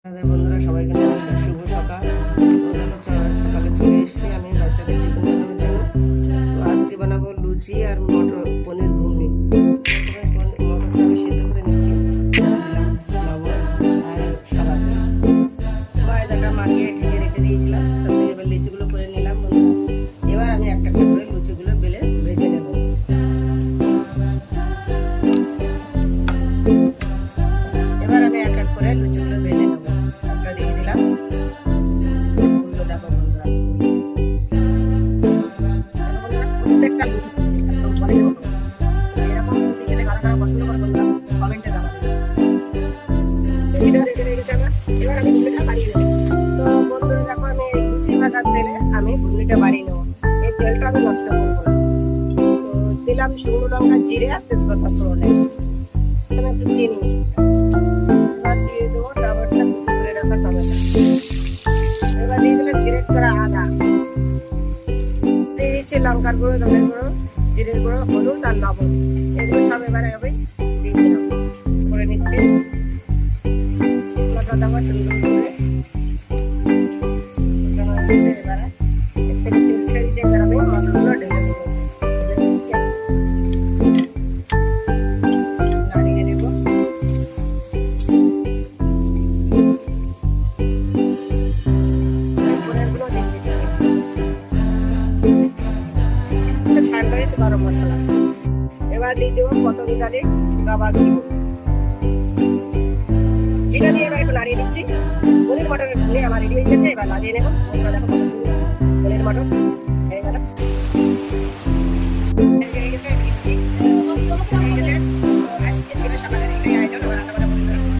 দাদা বন্ধুরা সবাইকে নমস্কার, শুভ সকাল। সকালে চলে এসেছি আমি বাচ্চাদের টিফিন বানানোর জন্য। তো আজকে বানাবো লুচি আর মটর পনির ঘুগনি। মটরটা আমি সিদ্ধ করে নিচ্ছি, লবণ আর সাদা তেল, ময়দাটা মাখিয়ে ঢেকে রেখে দিয়েছিলাম। তারপরে এবার লিচিগুলো করে নিলাম বন্ধুরা। এবার আমি একটা একটা করে লুচিগুলো বেলে ভেজে নেব। এবার আমি এক এক করে লুচিগুলো ভেজে নেব। একটা দিয়ে দিলাম, দেখো বন্ধুরা প্রত্যেকটা লুচি করছি একদম বলে দেবো। এরকম লুচি খেতে কারা কারা পছন্দ করে বন্ধুরা কমেন্টে জানাবেন। লুচিটা রেডি হয়ে গেছে আমার, এবার আমি ঘুগনিটা বানিয়ে নেব। তো বন্ধুরা দেখো, আমি লুচি ভাজার তেলে আমি ঘুগনিটা বানিয়ে নেবো। এই তেলটা আমি নষ্ট করবো না। তো দিলাম শুকনো লঙ্কা, জিরে আর তেজপাতা ফোড়নে, একটু চিনি, এবার দিয়ে দেবো টমেটো, কুচি করে রাখা টমেটো। এবার দিয়ে দিলাম গ্রেট করা আদা, দিয়ে দিচ্ছি লঙ্কার গুঁড়ো, ধনের গুঁড়ো, জিরের গুঁড়ো, হলুদ আর লবণ। এগুলো সব এবারে আমি দিয়ে দিলাম, করে নিচ্ছি। মশলাটা আবার সুন্দর করে এবারে এর থেকে তেল ছেড়ে দিয়ে এবার আমি মশলাগুলো ঢেলে দেবো। ঢেলে দিচ্ছি, নাড়িয়ে নেবো। গরম মশলা এবার দিয়ে দেবো পতঙ্গালি গাবা ঘি দিয়ে এবার একটু নাড়িয়ে দিচ্ছি। পনির মটর ঘুরে আমার রেডি হয়ে গেছে, এবার লাগিয়ে নেবো। দেখো পনির মটর